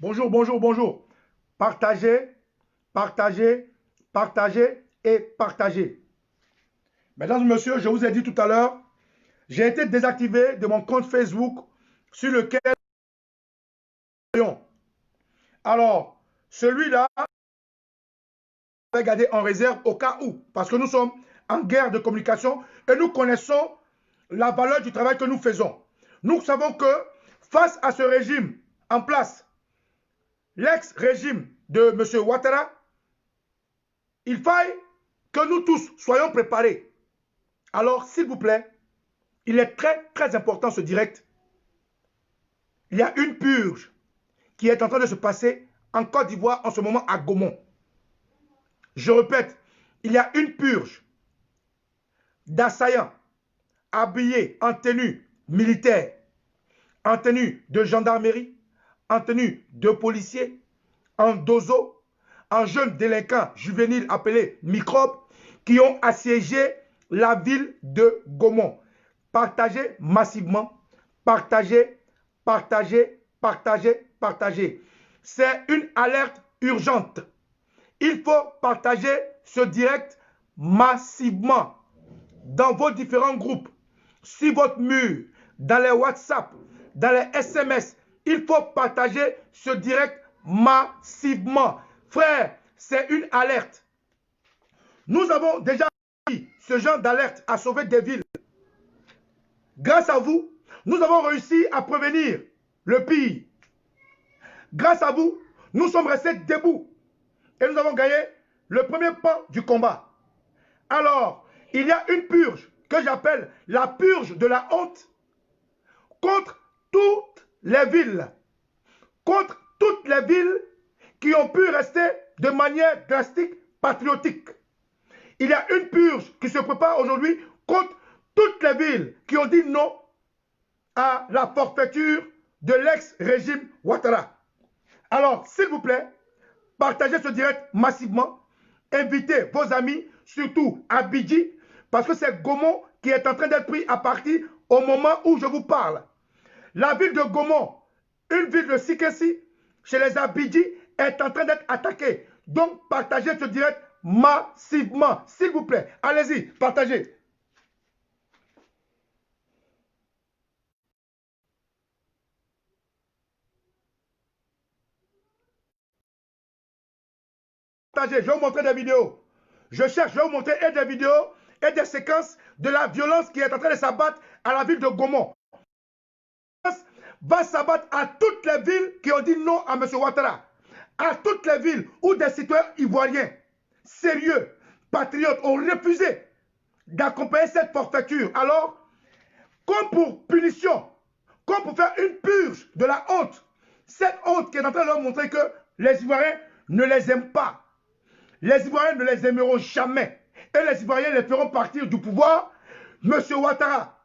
Bonjour, bonjour, bonjour. Partagez, partagez, partagez et partagez. Mesdames et messieurs, je vous ai dit tout à l'heure, j'ai été désactivé de mon compte Facebook sur lequel... Alors, celui-là, je vais garder en réserve au cas où, parce que nous sommes en guerre de communication et nous connaissons la valeur du travail que nous faisons. Nous savons que face à ce régime en place, l'ex-régime de M. Ouattara, il faille que nous tous soyons préparés. Alors, s'il vous plaît, il est très, très important ce direct. Il y a une purge qui est en train de se passer en Côte d'Ivoire en ce moment à Gaumont. Je répète, il y a une purge d'assaillants habillés en tenue militaire, en tenue de gendarmerie, en tenue de policiers, en dozo, en jeunes délinquants juvéniles appelés microbes, qui ont assiégé la ville de Gaumont. Partagez massivement, partagez, partagez, partagez, partagez. C'est une alerte urgente. Il faut partager ce direct massivement dans vos différents groupes, sur votre mur, dans les WhatsApp, dans les SMS. Il faut partager ce direct massivement. Frère, c'est une alerte. Nous avons déjà eu ce genre d'alerte à sauver des villes. Grâce à vous, nous avons réussi à prévenir le pire. Grâce à vous, nous sommes restés debout et nous avons gagné le premier pan du combat. Alors, il y a une purge que j'appelle la purge de la honte contre toutes les villes. Contre toutes les villes qui ont pu rester de manière drastique patriotique. Il y a une purge qui se prépare aujourd'hui contre toutes les villes qui ont dit non à la forfaiture de l'ex-régime Ouattara. Alors, s'il vous plaît, partagez ce direct massivement. Invitez vos amis, surtout à Bidji, parce que c'est Gaumont qui est en train d'être pris à partie au moment où je vous parle. La ville de Gaumont, une ville de Sikessi, chez les Abidji, est en train d'être attaquée. Donc, partagez ce direct massivement, s'il vous plaît. Allez-y, partagez. Partagez, je vais vous montrer des vidéos. Je cherche, je vais vous montrer et des vidéos et des séquences de la violence qui est en train de s'abattre à la ville de Gaumont. Va s'abattre à toutes les villes qui ont dit non à M. Ouattara. À toutes les villes où des citoyens ivoiriens sérieux, patriotes, ont refusé d'accompagner cette forfaiture. Alors, comme pour punition, comme pour faire une purge de la honte, cette honte qui est en train de leur montrer que les Ivoiriens ne les aiment pas. Les Ivoiriens ne les aimeront jamais. Et les Ivoiriens les feront partir du pouvoir. M. Ouattara,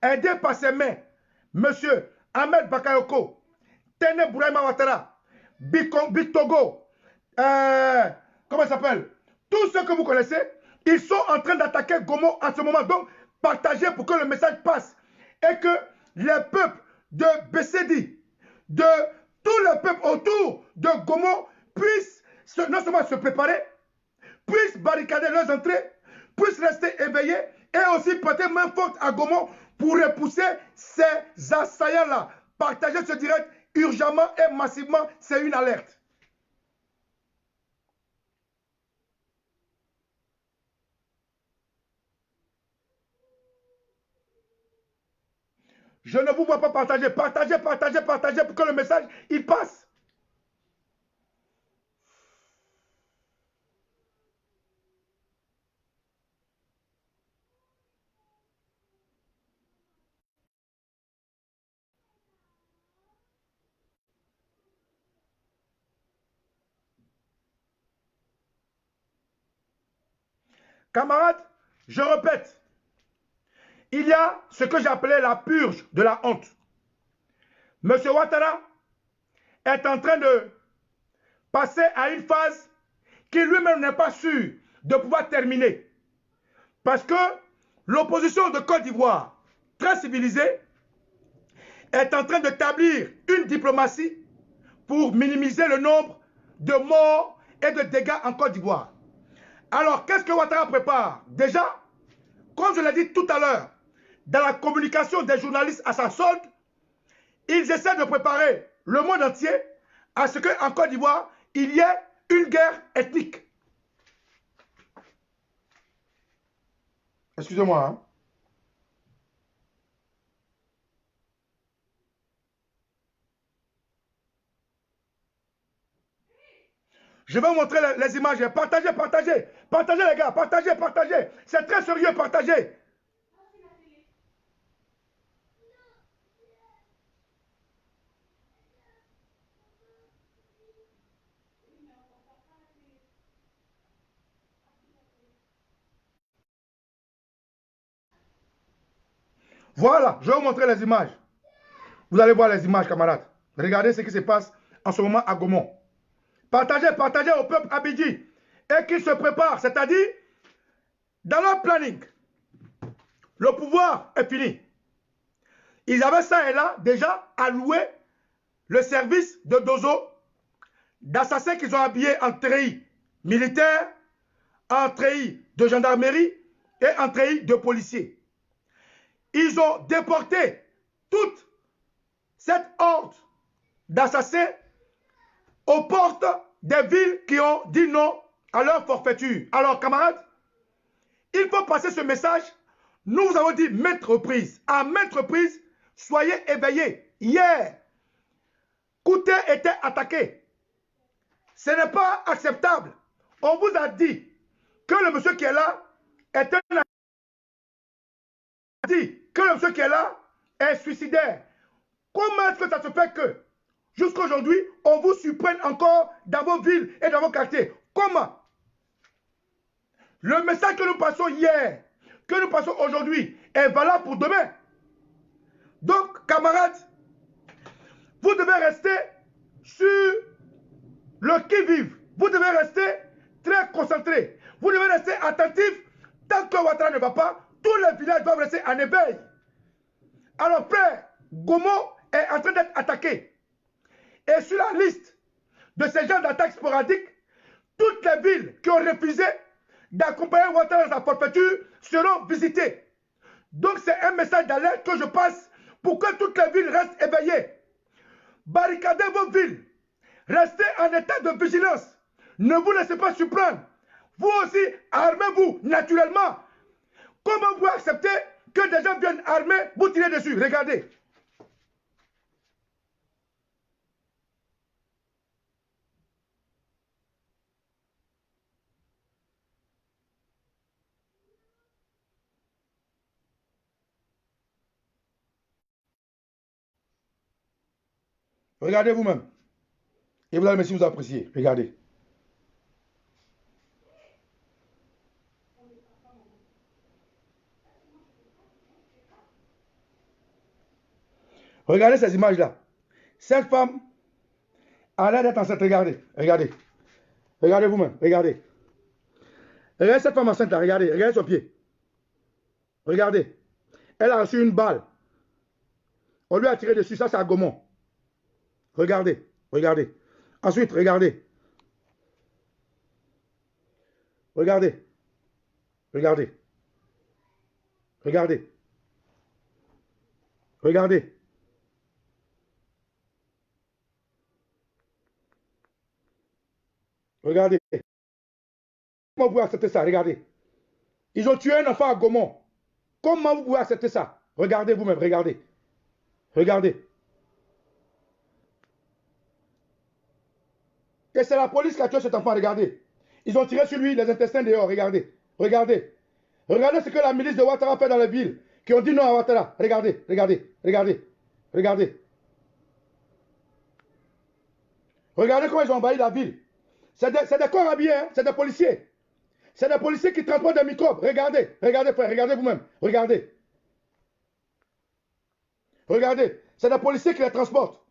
aidé par ses mains, M. Ahmed Bakayoko, Tene Bouraima Ouattara, Bitogo, comment il s'appelle? Tous ceux que vous connaissez, ils sont en train d'attaquer Gaumont à ce moment. Donc, partagez pour que le message passe. Et que les peuples de Bessedi, de tous les peuples autour de Gaumont puissent non seulement se préparer, puissent barricader leurs entrées, puissent rester éveillés et aussi prêter main forte à Gaumont pour repousser ces assaillants-là. Partagez ce direct urgemment et massivement, c'est une alerte. Je ne vous vois pas partager. Partagez, partagez, partagez pour que le message, il passe. Camarades, je répète, il y a ce que j'appelais la purge de la honte. M. Ouattara est en train de passer à une phase qui lui-même n'est pas sûr de pouvoir terminer. Parce que l'opposition de Côte d'Ivoire, très civilisée, est en train d'établir une diplomatie pour minimiser le nombre de morts et de dégâts en Côte d'Ivoire. Alors, qu'est-ce que Ouattara prépare? Déjà, comme je l'ai dit tout à l'heure, dans la communication des journalistes à sa solde, ils essaient de préparer le monde entier à ce qu'en Côte d'Ivoire, il y ait une guerre ethnique. Excusez-moi. Hein. Je vais vous montrer les images. Partagez, partagez. Partagez les gars. Partagez, partagez. C'est très sérieux, partagez. Voilà, je vais vous montrer les images. Vous allez voir les images, camarades. Regardez ce qui se passe en ce moment à Gaumont. Partagez, partagez au peuple abidji et qu'ils se préparent, c'est-à-dire dans leur planning. Le pouvoir est fini. Ils avaient ça et là déjà alloué le service de Dozo d'assassins qu'ils ont habillés en treillis militaires, en treillis de gendarmerie et en treillis de policiers. Ils ont déporté toute cette horde d'assassins aux portes des villes qui ont dit non à leur forfaiture. Alors, camarades, il faut passer ce message. Nous vous avons dit maintes reprises. À maintes reprises, soyez éveillés. Hier, Kouté était attaqué. Ce n'est pas acceptable. On vous a dit que le monsieur qui est là est un... dit que le monsieur qui est là est suicidaire. Comment est-ce que ça se fait que jusqu'à aujourd'hui, on vous surprenne encore dans vos villes et dans vos quartiers? Comment? Le message que nous passons hier, que nous passons aujourd'hui, est valable pour demain. Donc, camarades, vous devez rester sur le qui-vive. Vous devez rester très concentrés. Vous devez rester attentifs. Tant que Ouattara ne va pas, tous les villages doivent rester en éveil. Alors, frère, Gaumont est en train d'être attaqué. Et sur la liste de ces gens d'attaques sporadiques, toutes les villes qui ont refusé d'accompagner Ouattara dans sa forfaiture seront visitées. Donc c'est un message d'alerte que je passe pour que toutes les villes restent éveillées. Barricadez vos villes. Restez en état de vigilance. Ne vous laissez pas surprendre. Vous aussi, armez-vous naturellement. Comment vous acceptez que des gens viennent armés, vous tirez dessus? Regardez. Regardez vous-même. Et vous allez me si vous appréciez. Regardez. Regardez ces images-là. Cette femme a l'air d'être enceinte. Regardez. Regardez. Regardez vous-même. Regardez. Regardez cette femme enceinte là. Regardez. Regardez son pied. Regardez. Elle a reçu une balle. On lui a tiré dessus. Ça, c'est à Gaumont. Regardez. Regardez. Ensuite, regardez. Regardez. Regardez. Regardez. Regardez. Regardez. Comment vous pouvez accepter ça? Regardez. Ils ont tué un enfant à Gaumont. Comment vous pouvez accepter ça? Regardez vous-même. Regardez. Regardez. Et c'est la police qui a tué cet enfant. Regardez. Ils ont tiré sur lui les intestins dehors. Regardez. Regardez. Regardez ce que la milice de Ouattara fait dans les villes qui ont dit non à Ouattara. Regardez. Regardez. Regardez. Regardez. Regardez comment ils ont envahi la ville. C'est des corps habillés, hein? C'est des policiers. C'est des policiers qui transportent des microbes. Regardez, regardez frère, regardez vous-même. Regardez. Regardez, c'est des policiers qui les transportent.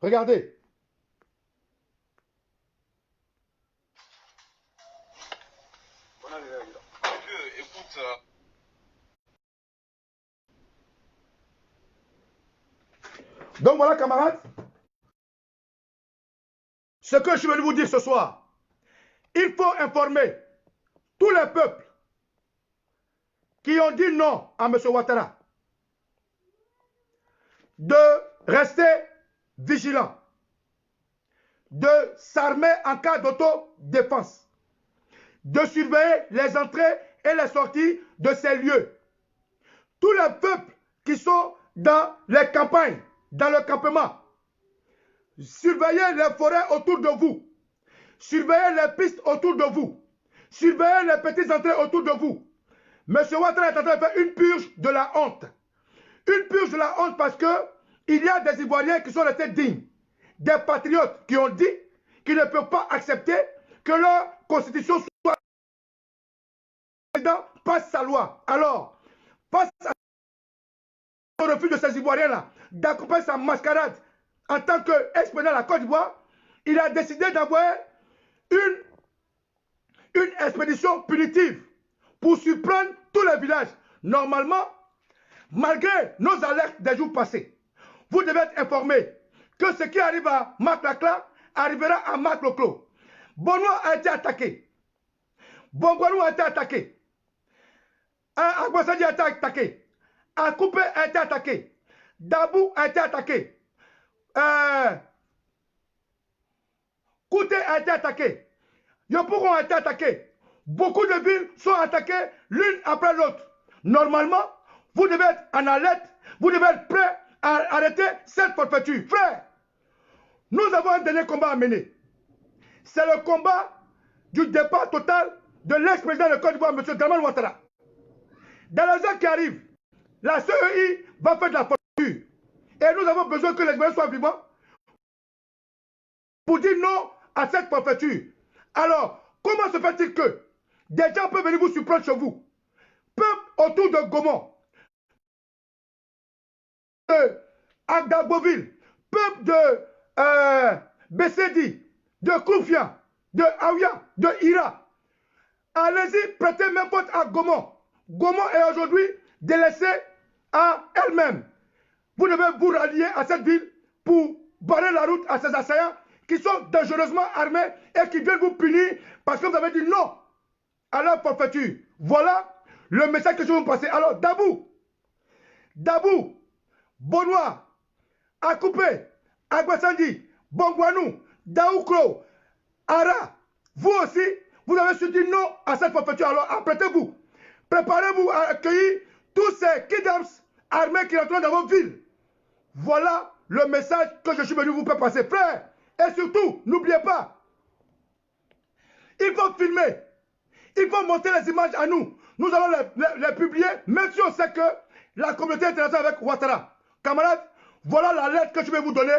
Regardez. Écoute, Donc voilà, camarades, ce que je suis venu vous dire ce soir. Il faut informer tous les peuples qui ont dit non à M. Ouattara de rester vigilants, de s'armer en cas d'autodéfense, de surveiller les entrées et les sorties de ces lieux. Tous les peuples qui sont dans les campagnes, dans le campement, surveillez les forêts autour de vous, surveillez les pistes autour de vous, surveillez les petites entrées autour de vous. M. Ouattara est en train de faire une purge de la honte. Une purge de la honte parce que il y a des Ivoiriens qui sont restés dignes, des patriotes qui ont dit qu'ils ne peuvent pas accepter que leur constitution soit passe sa loi. Alors, face au refus de ces Ivoiriens-là d'accompagner sa mascarade en tant qu'ex-président de la Côte d'Ivoire, il a décidé d'envoyer une expédition punitive pour surprendre tous les villages. Normalement, malgré nos alertes des jours passés, vous devez être informés que ce qui arrive à Maklakla arrivera à Makloklo. Bonois a été attaqué. Bongwanou a été attaqué. Agbasadi a été attaqué. Akoupe a été attaqué. Dabou a été attaqué. Kouté a été attaqué. Yopougon a été attaqué. Beaucoup de villes sont attaquées l'une après l'autre. Normalement, vous devez être en alerte, vous devez être prêt à arrêter cette forfaiture. Frère, nous avons un dernier combat à mener. C'est le combat du départ total de l'ex-président de Côte d'Ivoire, M. Dramane Ouattara. Dans les heures qui arrivent, la CEI va faire de la forfaiture. Et nous avons besoin que les Ivoiriens soient vivants pour dire non à cette forfaiture. Alors, comment se fait-il que des gens peuvent venir vous surprendre chez vous? Peuple autour de Gaumont, de Agdaboville, peuple de Bessedi, de Koufia, de Aouya, de Ira. Allez-y, prêtez même faute à Gaumont. Gaumont est aujourd'hui délaissée à elle-même. Vous devez vous rallier à cette ville pour barrer la route à ces assaillants qui sont dangereusement armés et qui viennent vous punir parce que vous avez dit non à leur forfaiture. Voilà le message que je vais vous passer. Alors, Dabou, Bonois, Akoupe, Agbasandi, Bongwanou, Daoukro, Ara, vous aussi, vous avez su dire non à cette forfaiture. Alors, apprêtez-vous. Préparez-vous à accueillir tous ces kidnaps armés qui rentrent dans vos villes. Voilà le message que je suis venu vous faire passer, frère. Et surtout, n'oubliez pas, il faut filmer. Il faut montrer les images à nous. Nous allons les publier, même si on sait que la communauté internationale avec Ouattara. Camarades, voilà la lettre que je vais vous donner.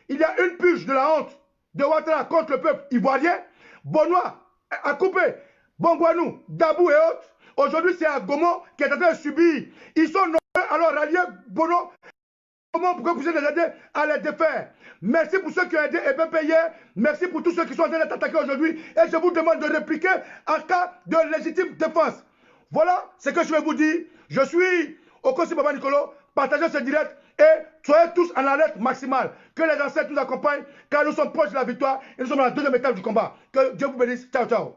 Il y a une purge de la honte de Ouattara contre le peuple ivoirien. Bonois, Akoupe, Bongwanou, Dabou et autres. Aujourd'hui, c'est à Gaumont qui est en train de subir. Ils sont nombreux, alors rallier Bono. Comment vous pouvez les aider à les défaire? Merci pour ceux qui ont aidé EBP hier. Merci pour tous ceux qui sont en train d'être attaqués aujourd'hui. Et je vous demande de répliquer en cas de légitime défense. Voilà ce que je vais vous dire. Je suis Okosi Baba Nicolo. Partagez ce direct et soyez tous en alerte maximale. Que les ancêtres nous accompagnent car nous sommes proches de la victoire et nous sommes dans la deuxième étape du combat. Que Dieu vous bénisse. Ciao, ciao.